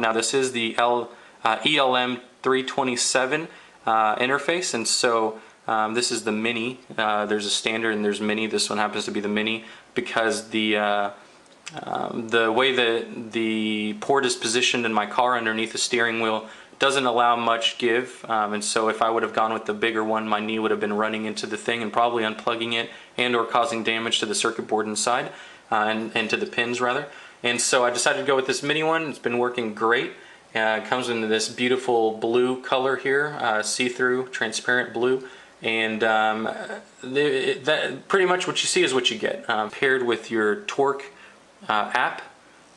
Now this is the ELM 327 interface, and so this is the mini. There's a standard and there's mini. This one happens to be the mini because the way that the port is positioned in my car underneath the steering wheel doesn't allow much give, and so if I would have gone with the bigger one, my knee would have been running into the thing and probably unplugging it and or causing damage to the circuit board inside, and to the pins rather. And so I decided to go with this mini one. It's been working great. It comes in this beautiful blue color here, see-through, transparent blue, and pretty much what you see is what you get, paired with your Torque app.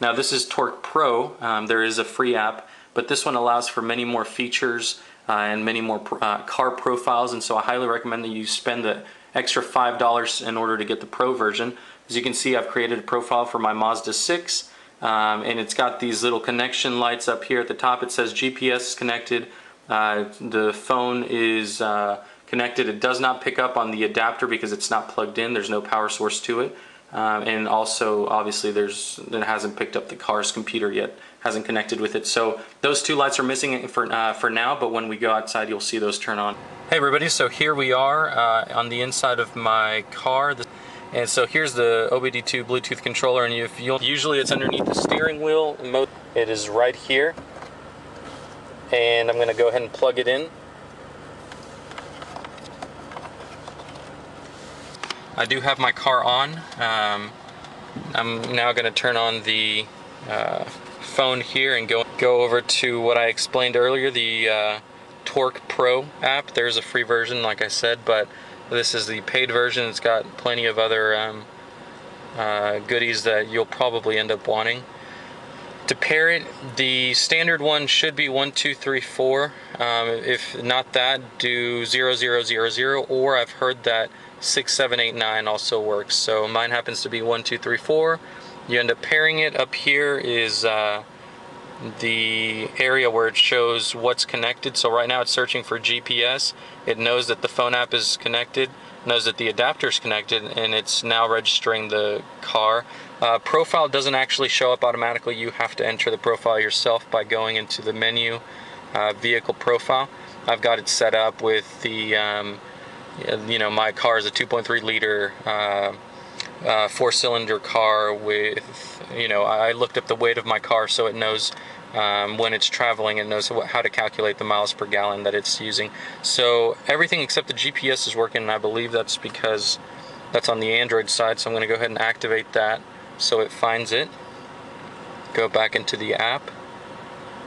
Now this is Torque Pro. There is a free app, but this one allows for many more features and many more car profiles, and so I highly recommend that you spend the extra $5 in order to get the Pro version. As you can see, I've created a profile for my Mazda 6, and it's got these little connection lights up here at the top. It says GPS is connected, the phone is connected. It does not pick up on the adapter because it's not plugged in. There's no power source to it. And also, obviously, it hasn't picked up the car's computer yet, hasn't connected with it. So those two lights are missing for now, but when we go outside, you'll see those turn on. Hey everybody, so here we are on the inside of my car. And so here's the OBD2 Bluetooth controller, and usually it's underneath the steering wheel. It is right here. And I'm going to go ahead and plug it in. I do have my car on. I'm now going to turn on the phone here and go over to what I explained earlier, the Torque Pro app. There's a free version, like I said, but this is the paid version. It's got plenty of other goodies that you'll probably end up wanting. To pair it, the standard one should be 1, 2, 3, 4. If not that, do 0, 0, 0, 0, or I've heard that 6, 7, 8, 9 also works. So mine happens to be 1, 2, 3, 4. You end up pairing it. Up here is the area where it shows what's connected. So right now it's searching for GPS. It knows that the phone app is connected, knows that the adapter is connected, and it's now registering the car. Profile doesn't actually show up automatically. You have to enter the profile yourself by going into the menu, vehicle profile. I've got it set up with the my car is a 2.3 liter 4-cylinder car with, I looked up the weight of my car so it knows when it's traveling, it knows how to calculate the miles per gallon that it's using. So everything except the GPS is working, and I believe that's because that's on the Android side. So I'm going to go ahead and activate that so it finds it. Go back into the app,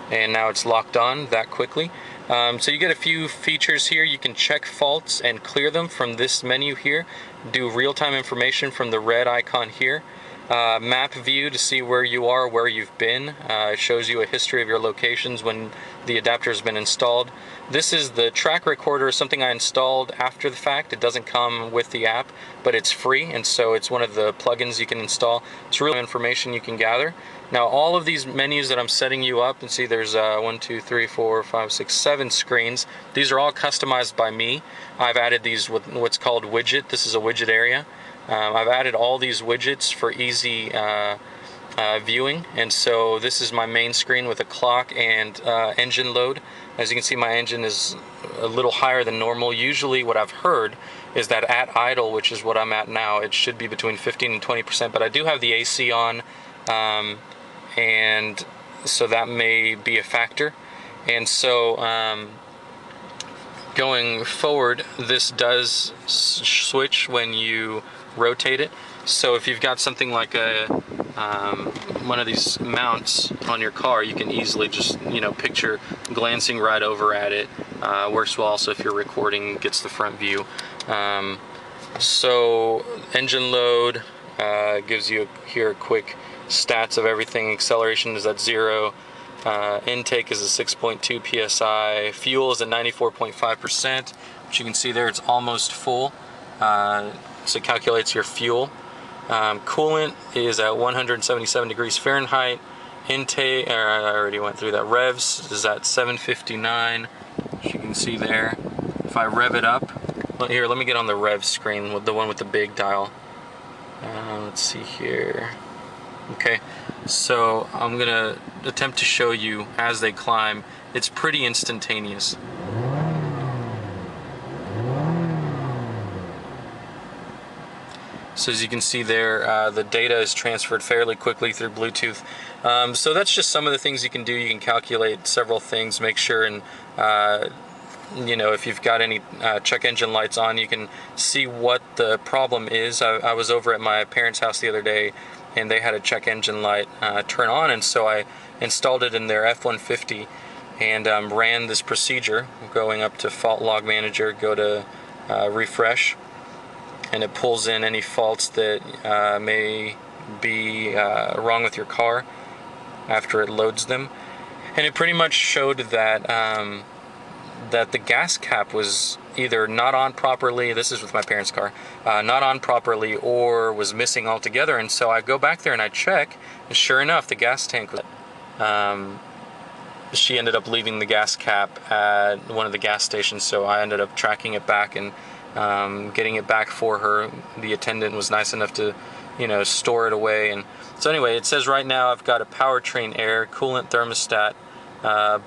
and now it's locked on that quickly. So you get a few features here. You can check faults and clear them from this menu here. Do real-time information from the red icon here. Map view to see where you are, where you've been. It shows you a history of your locations when the adapter has been installed. This is the track recorder, something I installed after the fact. It doesn't come with the app, but it's free, and so it's one of the plugins you can install. It's real information you can gather. Now all of these menus that I'm setting you up, and see there's 1, 2, 3, 4, 5, 6, 7 screens. These are all customized by me. I've added these with what's called widget. This is a widget area. I've added all these widgets for easy viewing, and so this is my main screen with a clock and engine load. As you can see, my engine is a little higher than normal. Usually what I've heard is that at idle, which is what I'm at now, it should be between 15 and 20%, but I do have the AC on, and so that may be a factor. And so going forward, this does switch when you rotate it. So if you've got something like a one of these mounts on your car, you can easily just picture glancing right over at it. Works well also if you're recording, gets the front view. So engine load gives you here a quick stats of everything. Acceleration is at 0. Intake is a 6.2 psi. Fuel is at 94.5%, which you can see there, it's almost full. So it calculates your fuel. Coolant is at 177 degrees Fahrenheit. Intake, I already went through that. Revs is at 759, as you can see there. If I rev it up, here, let me get on the rev screen, with the one with the big dial. Let's see here. Okay, so I'm gonna attempt to show you as they climb. It's pretty instantaneous. So as you can see there, the data is transferred fairly quickly through Bluetooth. So that's just some of the things you can do. You can calculate several things, make sure and you know, if you've got any check engine lights on, you can see what the problem is. I was over at my parents' house the other day, and they had a check engine light turn on, and so I installed it in their F-150 and ran this procedure, going up to Fault Log Manager, go to refresh, and it pulls in any faults that may be wrong with your car after it loads them. And it pretty much showed that that the gas cap was either not on properly, this is with my parents' car, not on properly, or was missing altogether. And so I go back there and I check, and sure enough, the gas tank was, she ended up leaving the gas cap at one of the gas stations, so I ended up tracking it back and getting it back for her. The attendant was nice enough to, you know, store it away. And so anyway, it says right now I've got a powertrain air, coolant thermostat,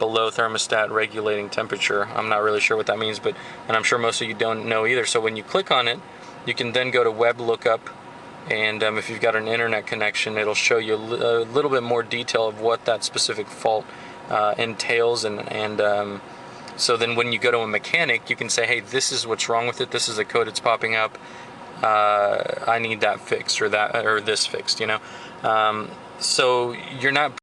below thermostat regulating temperature. I'm not really sure what that means, but, and I'm sure most of you don't know either. So when you click on it, you can then go to web lookup, and if you've got an internet connection, it'll show you a little bit more detail of what that specific fault entails. And so then when you go to a mechanic, you can say, hey, this is what's wrong with it, this is the code it's popping up, I need that fixed, or that, or this fixed, you know. So you're not